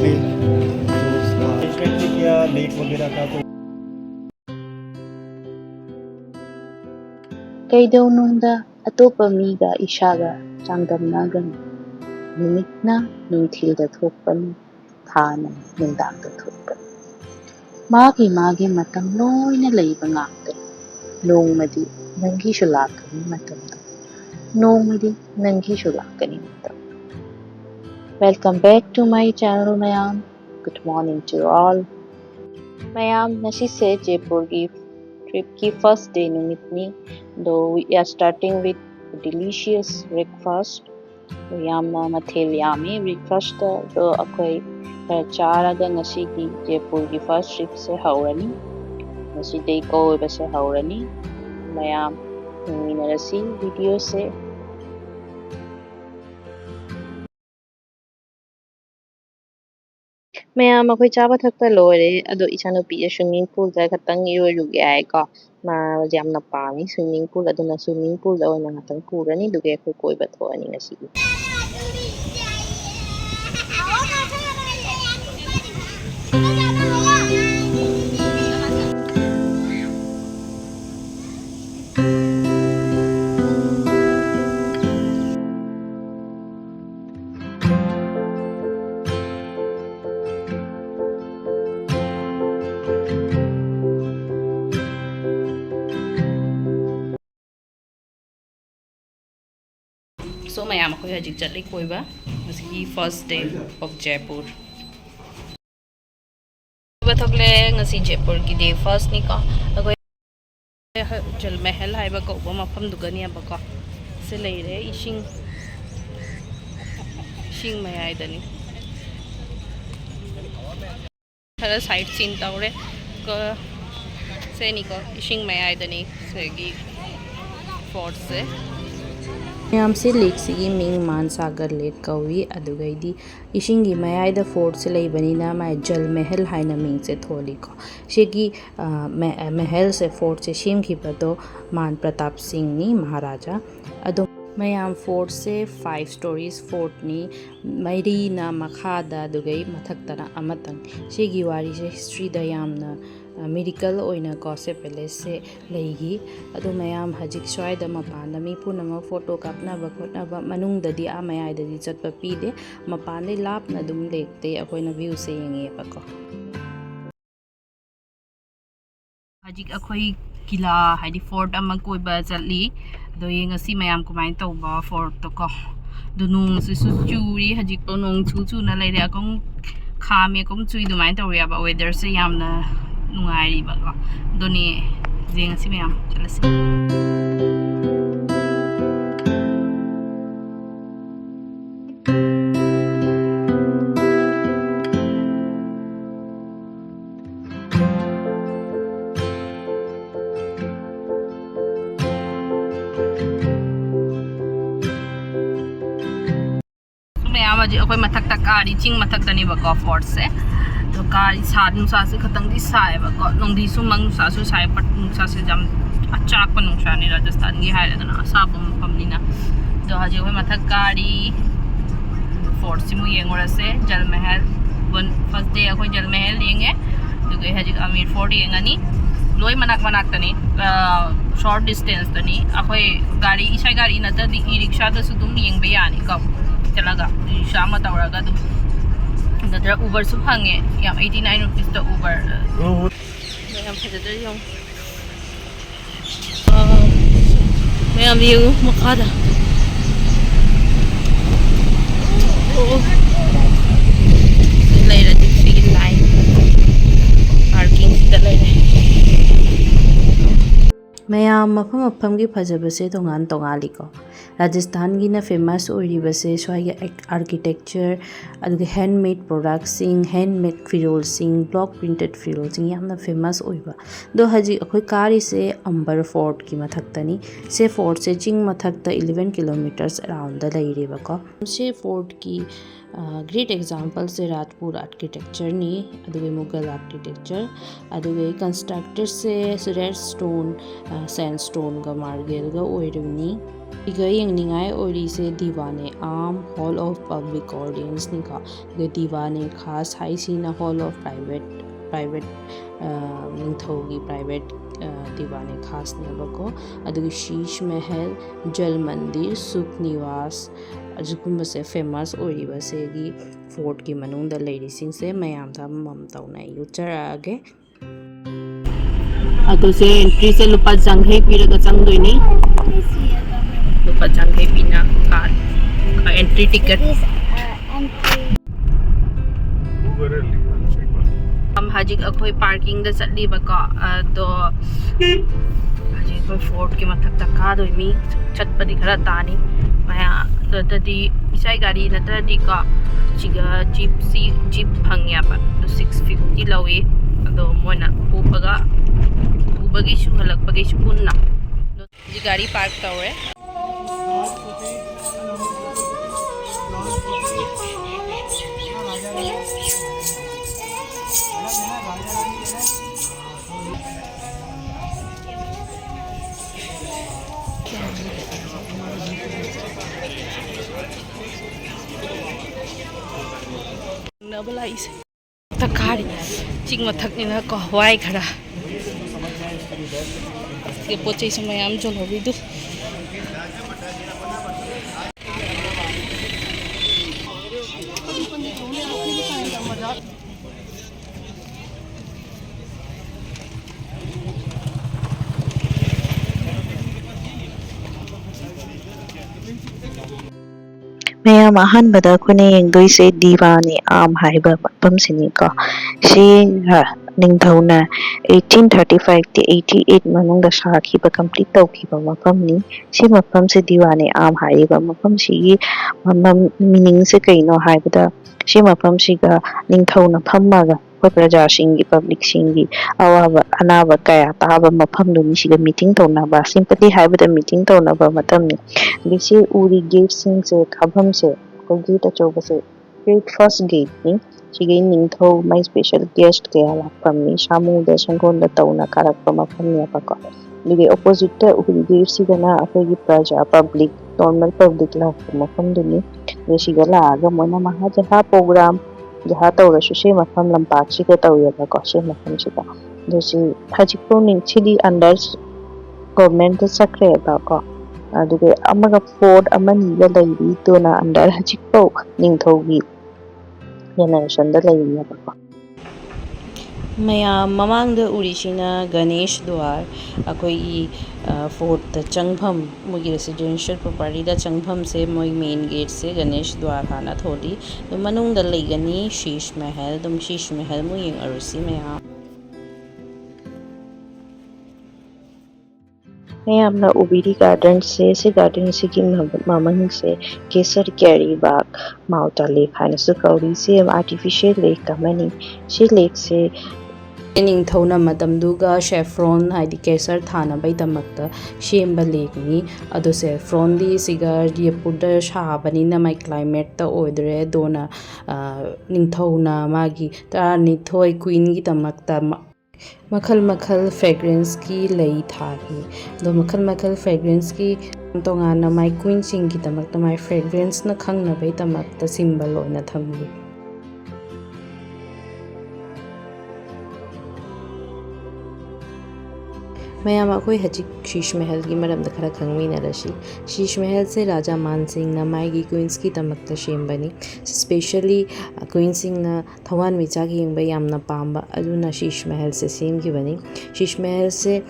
थे तो उसका अरेंजमेंट भी किया लेट वगैरह का तो ꯀꯩꯗꯧꯅꯨꯡꯗ ꯑꯇꯣꯞꯄ ꯃꯤꯒ ꯏꯁꯥꯒ ꯆꯥꯡꯗꯝꯅꯒꯅꯨ꯫ ꯅꯨꯃꯤꯠꯅ ꯅꯨꯡꯊꯤꯜꯗ ꯊꯣꯛꯄꯅꯤ, ꯊꯥꯅ ꯅꯨꯡꯗꯥꯡꯗ ꯊꯣꯛꯄꯅꯤ꯫ ꯃꯥꯒꯤ ꯃꯥꯒꯤ ꯃꯇꯝ ꯂꯣꯏꯅ ꯂꯩꯕ ꯉꯥꯛꯇꯅꯤ꯫ ꯅꯣꯡꯃꯗꯤ ꯅꯪꯒꯤꯁꯨ ꯂꯥꯛꯀꯅꯤ ꯃꯇꯝꯗꯣ, ꯅꯣꯡꯃꯗꯤ ꯅꯪꯒꯤꯁꯨ ꯂꯥꯛꯀꯅꯤ ꯃꯇꯝ꯫ Welcome back to my channel mayam. Good morning to all. mayam, nasise Jaipurgi trip ki first day numitni. Though we are starting with delicious breakfast. Yamna mathel yami breakfast do akhoi charaga ngasi ki Jaipurgi first trip se haurani. Ngasi day ko ba se haurani. Mayam minarasi video se ꯃꯌꯥꯝ ꯑꯩꯈꯣꯏ ꯆꯥꯕ ꯊꯛꯄ ꯂꯣꯏꯔꯦ ꯑꯗꯣ ꯏꯆꯥꯅꯨꯄꯤꯁꯦ swimming ꯄꯨꯜꯗ ꯈꯛꯇꯪ ꯏꯔꯣꯏꯔꯨꯒꯦ ꯍꯥꯏꯀꯣ ꯃꯥꯁꯦ ꯌꯥꯝꯅ ꯄꯥꯝꯃꯤ ꯁ꯭ꯋꯤꯝꯃꯤꯡ ꯄꯨꯜ ꯑꯗꯨꯅ ꯁ꯭ꯋꯤꯝꯃꯤꯡ ꯄꯨꯜꯗ ꯑꯣꯏꯅ ꯉꯥꯛꯇꯪ ꯄꯨꯔꯅꯤ ꯑꯗꯨꯒ ꯑꯩꯈꯣꯏ ꯀꯣꯏꯕ ꯊꯣꯛꯑꯅꯤ ꯉꯁꯤꯒꯤ So mayam akhoi hajik chatli koiba ngasi first day of Jaipur koiba thokle ngasi Jaipur ki day first ni ko akhoi Jal Mahal haiba ko ba mafam dugani ba ko se leire ishing mayai dani thara side scene tawre ko se ni ko ishing mayai dani se gi fort se ꯃꯌꯥꯝ ꯁꯤ ꯂꯦꯛꯁꯤꯒꯤ ꯃꯤꯡ ꯃꯥꯟꯁꯥꯒꯔ ꯂꯦꯛ ꯀꯧꯏ ꯑꯗꯨꯒꯩꯗꯤ ꯏꯁꯤꯡꯒꯤ ꯃꯌꯥꯏꯗ ꯐꯣꯔꯠꯁꯦ ꯂꯩꯕꯅꯤꯅ ꯃꯥꯏ ꯖꯜ ꯃꯍꯜ ꯍꯥꯏꯅ ꯃꯤꯡꯁꯦ ꯊꯣꯜꯂꯤꯀꯣ ꯁꯤꯒꯤ ꯃꯍꯜꯁꯦ ꯐꯣꯔꯠꯁꯦ ꯁꯦꯝꯈꯤꯕꯗꯣ ꯃꯥꯟ ꯄ꯭ꯔꯇꯥꯞ ꯁꯤꯡꯅꯤ ꯃꯍꯥꯔꯥꯖꯥ ꯑꯗꯣ ꯃꯌꯥꯝ ꯐꯣꯔꯠꯁꯦ 5 ꯁ꯭ꯇꯣꯔꯤꯁ ꯐꯣꯔꯠꯅꯤ ꯃꯔꯤꯅ ꯃꯈꯥꯗ ꯑꯗꯨꯒꯩ ꯃꯊꯛꯇꯅ ꯑꯃꯇꯪ ꯁꯤꯒꯤ ꯋꯥꯔꯤꯁꯦ ꯍꯤꯁꯇ꯭ꯔꯤꯗ ꯌꯥꯝꯅ ꯃꯦꯗꯤꯀꯦꯜ ꯑꯣꯏꯅ ꯀꯣ ꯁꯦ ꯄꯦꯂꯦꯁꯁꯦ ꯂꯩꯈꯤ ꯑꯗꯣ ꯃꯌꯥꯝ ꯍꯧꯖꯤꯛ ꯁ꯭ꯋꯥꯏꯗ ꯃꯄꯥꯟꯗ ꯃꯤ ꯄꯨꯝꯅꯃꯛ ꯐꯣꯇꯣ ꯀꯥꯞꯅꯕ ꯈꯣꯠꯅꯕ ꯃꯅꯨꯡꯗꯗꯤ ꯃꯌꯥꯏꯗꯗꯤ ꯆꯠꯄ ꯄꯤꯗꯦ ꯃꯄꯥꯟꯗꯩ ꯂꯥꯞꯅ ꯑꯗꯨꯝ ꯂꯦꯛꯇꯩ ꯑꯩꯈꯣꯏꯅ ꯚ꯭ꯌꯨꯁꯦ ꯌꯦꯡꯉꯦꯕꯀꯣ ꯍꯧꯖꯤꯛ ꯑꯩꯈꯣꯏ ꯀꯤꯂꯥ ꯍꯥꯏꯗꯤ ꯐꯣꯔꯠ ꯑꯃ ꯀꯣꯏꯕ ꯆꯠꯂꯤ ꯑꯗꯣ ꯌꯦꯡꯉꯁꯤ ꯃꯌꯥꯝ ꯀꯃꯥꯏꯅ ꯇꯧꯕ ꯐꯣꯔꯠꯇꯣ ꯀꯣ ꯑꯗꯣ ꯅꯣꯡꯁꯤꯁꯨ ꯆꯨꯔꯤ ꯍꯧꯖꯤꯛꯇꯣ ꯅꯣꯡ ꯆꯨꯅ ꯂꯩꯔꯦ ꯑꯀꯨꯝ ꯈꯥꯝꯃꯦ ꯑꯀꯨꯝ ꯆꯨꯏ ꯑꯗꯨꯃꯥꯏꯅ ꯇꯧꯔꯦꯕ ꯋꯦꯗꯔꯁꯦ ꯌꯥꯝꯅ ꯅꯨꯡꯉꯥꯏꯔꯤꯕꯀꯣ ꯑꯗꯨꯅꯤ ꯌꯦꯡꯉꯁꯤ ꯃꯌꯥꯝ ꯆꯠꯂꯁꯤ ꯃꯌꯥꯝ ꯍꯧꯖꯤꯛ ꯑꯩꯈꯣꯏ ꯃꯊꯛꯇ ꯀꯥꯔꯤ ꯆꯤꯡ ꯃꯊꯛꯇꯅꯦꯕꯀꯣ ꯐꯣꯔꯠꯁꯦ ꯑꯗꯣ ꯀꯥꯔꯤ ꯅꯨꯡꯁꯥꯁꯦ ꯈꯇꯪꯗꯤ ꯁꯥꯏꯌꯦꯕꯀꯣ ꯅꯣꯡꯗꯤꯁꯨ ꯃꯪ ꯅꯨꯡꯁꯥꯁꯨ ꯁꯥꯏ ꯕꯠ ꯅꯨꯡꯁꯥꯁꯦ ꯌꯥꯝ ꯑꯆꯥꯛꯄ ꯅꯨꯡꯁꯥꯅꯤ ꯔꯥꯖꯁꯊꯥꯟꯒꯤ ꯍꯥꯏꯔꯗꯅ ꯑꯁꯥꯕ ꯃꯐꯝꯅꯤꯅ ꯑꯗꯣ ꯍꯧꯖꯤꯛ ꯑꯩꯈꯣꯏ ꯃꯊꯛ ꯀꯥꯔꯤ ꯐꯣꯔꯠꯁꯤꯃꯨꯛ ꯌꯦꯡꯉꯨꯔꯁꯦ ꯖꯜ ꯃꯍꯜ ꯐꯥꯔꯁ ꯗꯦ ꯑꯩꯈꯣꯏ ꯖꯜ ꯃꯍꯜ ꯌꯦꯡꯉꯦ ꯑꯗꯨꯒ ꯍꯧꯖꯤꯛ ꯑꯃꯤꯔ ꯐꯣꯔꯠ ꯌꯦꯡꯉꯅꯤ ꯂꯣꯏ ꯃꯅꯥꯛꯇꯅꯤ short distance tani akhoi gari isai gari natadi e-rickshaw da su dum yengbe yani ka chalaga rickshaw ma tawraga dum dadra uber su phange yam 89 rupees da uber yam phadadar yong mayam yung makada laira diksi line parking sida laira ꯃꯌꯥꯝ ꯃꯐꯝ ꯃꯐꯝꯒꯤ ꯐꯖꯕꯁꯦ ꯇꯣꯉꯥꯜꯂꯤꯀꯣ ꯔꯥꯖꯁꯊꯥꯟꯒꯤꯅ famous ꯑꯣꯏꯔꯤꯕꯁꯦ ꯁ꯭ꯋꯥꯏꯒꯤ architecture ꯑꯗꯨꯒ ꯍꯦꯟꯃꯦꯗ ꯄ꯭ꯔꯣꯗꯛꯁꯤꯡ ꯍꯦꯟꯃꯦꯗ ꯐꯤꯔꯣꯜꯁꯤꯡ block printed ꯐꯤꯔꯣꯜꯁꯤꯡ ꯌꯥꯝꯅ famous ꯑꯣꯏꯕ ꯑꯗꯣ ꯍꯧꯖꯤꯛ ꯑꯩꯈꯣꯏ ꯀꯥꯔꯤꯁꯦ ꯑꯝꯕꯔ ꯐꯣꯔꯠꯀꯤ ꯃꯊꯛꯇꯅꯤ ꯁꯤ ꯐꯣꯔꯠꯁꯦ ꯆꯤꯡ ꯃꯊꯛꯇ 11 ꯀꯤꯂꯣꯃꯤꯇꯔꯁ ꯑꯔꯥꯎꯟꯗ ꯂꯩꯔꯦꯕꯀꯣ ꯁꯤ ꯐꯣꯔꯠꯀꯤ ग्रेट एग्जांपल से राजपूत आर्किटेक्चर नी अदुगे मुगल आर्किटेक्चर अदुगे कंस्ट्रक्टर से रेड स्टोन सैंडस्टोन गा मार्बल गा ओइरमनी इगा यंगनिंगाई ओइरिसे दीवाने आम हॉल ऑफ पब्लिक ऑडियंस नि का दीवाने खास हाइसिना हॉल ऑफ प्राइवेट निंथौगी प्राइवेट दीवाने खास नेबको अदुगी शीश महल जल मंदिर सुख निवास अजुगुम्बसे फेमस ओइरिबसेगी फोर्ट की मनुंग द लेडीसिंग से मयाम दा मम तौना युचरागे अतो से एंट्री से लुपा जंघे पीरगा चंगदोइनी लुपा जंघे पीना का एंट्री टिकट हम हजिक अखोई पार्किंग दा चलीबको तो हजिक अखोई फोर्ट की मथक तकादोइमी चटपदी खरा तानी मया ददी इसाई गाड़ी नतरदी का चिगा जीप फंग्याबा तो 650 लवे अदो मोना उबगी सुहलकपगी पुन्ना जी गाड़ी पार्क तौरे नबला इसे तकारी चिंग मथकनिना को वाई खरा के पोचे समय आम जो होबिदु मैम अहनबदा खुने यंगदोइसे दीवाने आम हाइबा मफमसिनिको सी निंगथौना 1835 ते 88 मनुंग साखिबा कंप्लीट तौखिबा मफमनी सी मफम से दीवाने आम हाइबा मफम सिगी मीनिंग से कइनो हाइबदा सी मफम सिगा निंगथौना फम्मागा प्रजा सिंगी पब्लिक सिंगी अवाबा अनाबा कया ताबा मफम दुनी सिगा मीटिंग तौनाबा सिंपली हाइबदा मीटिंग तौनाबा मतमनी बिसे उरी गेट सिंग से खाभम से को गेट अचौबा से गेट फर्स्ट गेट नि सिगे निंगथौ माई स्पेशल गेस्ट कया लाफमनी सामू दर्शन कोन तौना कारकपा मफमनी अपको लिगे ऑपोजिट उरी गेट सिगना अखोगी प्रजा पब्लिक नॉर्मल पब्लिक लाफ मफम दुनी सिगा लागा मोना महा जहा प्रोग्राम जहा तौरसु से मफम लंपाक सिगा तौयबा को से मफम सिगा दोसी हजिको निंगचिदी अंडर गवर्नमेंट सक्रे बाको अदुगे अमगा फोर्ट अमनिगा लैबी तोना अंडर हजिको निंगथौगी जनरेशन दा लैबी बाको मयाम ममांग द उरिसिना गणेश द्वार अखोई फोर्ट द चंगभम मोगी रेसिडेंशियल प्रॉपर्टी द चंगभम से मोई मेन गेट से गणेश द्वार हाना थोड़ी तो मनुंग द लेगनी शीश महल तुम शीश महल मु यंग अरुसी मयाम मैम उबिरी गार्डन से गार्डन से की ममंग से केसर कैरी बाग माउटा लेक हानसु कौरी से आर्टिफिशियल लेक कमनी से लेक से निंगथौना मतमदुगा शेफ्रॉन हाइदि केसर थानबई दमकता शेमबा लेकनी अदो सेफ्रॉन दी सिगा रियपुदा शाबनिना माई क्लाइमेट ता ओइदरे दोना निंगथौना मागी तानिथोय क्वीन की दमकता मखल मखल फ्रेग्रेंस की लई थारी दो मखल मखल फ्रेग्रेंस की तोंगाना माई क्वीन सिंग की दमकता माई फ्रेग्रेंस न खंगनबई दमकता सिंबल ओइना थम्मी मैम अखोई हजिक शीश महल की मरम खरा खंगमीनरसी शीश महल से राजा मान सिंह ना माइगी क्वींस की तमकता शेमबनी स्पेशली क्वीन सिंह ना थवान मिचाग येंबा यामना पांबा अदुना शीश महल से सेमखिबनी शीश महल से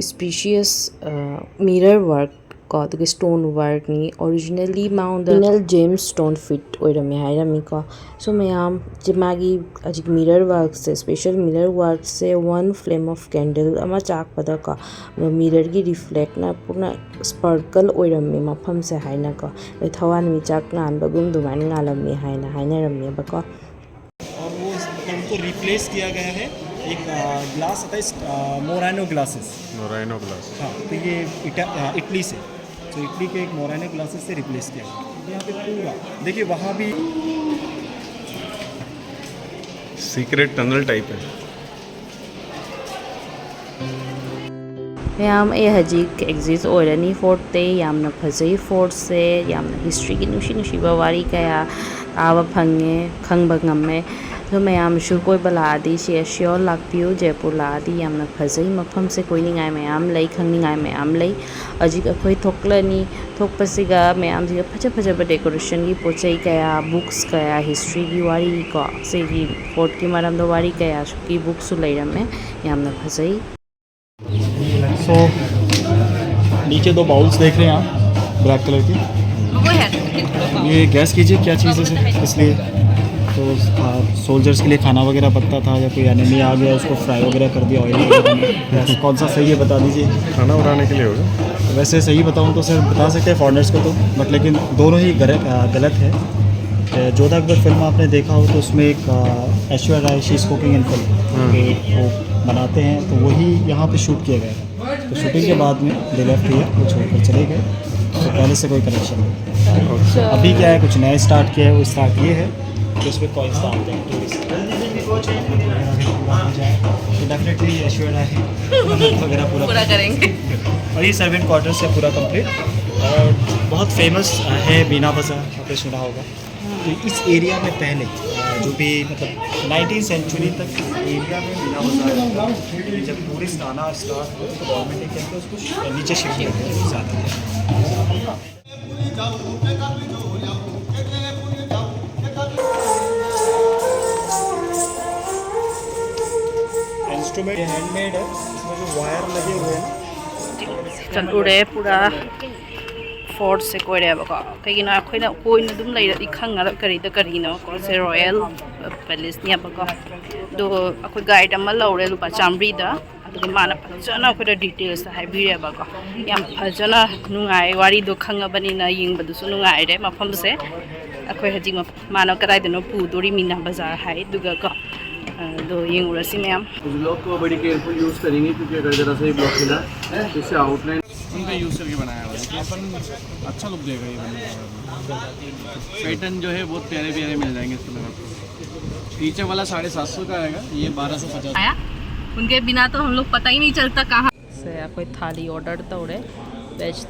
स्पीशियस मिरर वर्क को तो स्टोन वर्क नी originally mount gem stone fit ओइरमे हाइरमिको सो मैम जिमागी अजिक मिरर वर्क से स्पेशल मिरर वर्क से वन फ्लेम ऑफ कैंडल अमा चाकपदा को मिरर की रिफ्लेक्ट ना पूर्ण स्पार्कल ओइरमे मफम से हाइना को थवान मिचाक नानबगुम दुमान नालमी हाइना हाइनरमे बको और वो हमको रिप्लेस किया गया है एक ग्लास आता है मोरानो ग्लासेस हाँ तो ये इटली से तो इटली के एक मोरानो ग्लासेस से रिप्लेस किया गया यहाँ पे पूरा देखिए वहाँ भी सीक्रेट टनल टाइप है। मैम ए हजिक एग्जिस्ट ओरनी फोर्ट ते यामना फजई फोर्ट से यामना हिस्ट्री की नुशीबा वारी कया ताबा फंगे खंगबा ngame तो मैम शु कोई बलादी से श्योर लाक्पियो जयपुर लादी यामना फजई मफम से कोई निगाय मैम लई खंगनिगाय मैम लई हजिक अखोई थोकलनी थोकपसिगा मैम जी फजा फजब डेकोरेशन की पोचई कया बुक्स कया हिस्ट्री की वारी को से की फोर्ट की मरम दो वारी कया की बुक्स लैरमे यामना फजई। सो नीचे 2 बाउल्स देख रहे हैं आप ब्लैक कलर की, ये गैस कीजिए क्या चीज़ है सर, इसलिए तो सोल्जर्स के लिए खाना वगैरह पकता था या कोई एनिमी आ गया उसको फ्राई वगैरह कर दिया ऑयल वगैरह में, कौन सा सही है बता दीजिए। खाना बनाने के लिए होगा। वैसे सही बताऊँ तो सर बता सकते हैं फॉरनर्स को तो, बट लेकिन दोनों ही गलत है। जोधा अकबर फिल्म आपने देखा हो तो उसमें एक Aishwarya Rai she is cooking in film वो बनाते हैं, तो वही यहाँ पे शूट किया गया है। तो शूटिंग के बाद में दे लेफ्ट हियर वो छोड़कर चले गए, तो पहले से कोई कनेक्शन नहीं। अभी क्या है कुछ नया स्टार्ट किया है, वो स्टार्ट ये है कि उसमें कॉइन्स डालते हैं टूरिस्ट, तो डेफिनेटली ऐश्वर्या राय वगैरह पूरा करेंगे। और ये सर्वेंट क्वार्टर्स है पूरा कंप्लीट, और बहुत फेमस है बीना बाज़ार, आपने सुना होगा। तो इस एरिया में पहले जो भी मतलब 19वीं सेंचुरी तक एरिया में बीना बाज़ार, जब टूरिस्ट आना स्टार्ट हुआ तो गवर्नमेंट ने क्या किया उसको नीचे शिफ्ट कर दिया ज़्यादा। इंस्ट्रूमेंट हैंडमेड है, इसमें जो वायर लगे हुए हैं चलूरे पूरा फोर्ट से कोईरेबको कईगिनो अखोइना कोइना दुम लेरदि खंगरा करीदा करीनो को से रॉयल पैलेस नियाबको दो अखोइ गाइड अमा लौरे लुपा चामब्रीदा अदुगा माना फजना अखोइदा डिटेल्स हाइबिरेबको याम फजना नुंगाई वारी दो खंगबनिना यिंगबदुसु नुंगाइरे मफम से अखोइ हजि माना कराइदनो पुदोरी मीना बाजार हाइ दुगा को दो यिंगुरसि मैम ब्लॉक को बड़ी केयरफुल यूज़ करेंगे क्योंकि अगर ज़रा सा ही ब्लॉक मिला तो इससे आउटलाइन उनका यूज़ करके बनाया हुआ है, अपन अच्छा लुक देगा ये बनने। पैटर्न जो है बहुत प्यारे प्यारे मिल जाएंगे इसके लगा। नीचे वाला 750 का आएगा, ये 1250 आया। उनके बिना तो हम लोग पता ही नहीं चलता कहाँ से कोई थाली ऑर्डर तोड़े वेज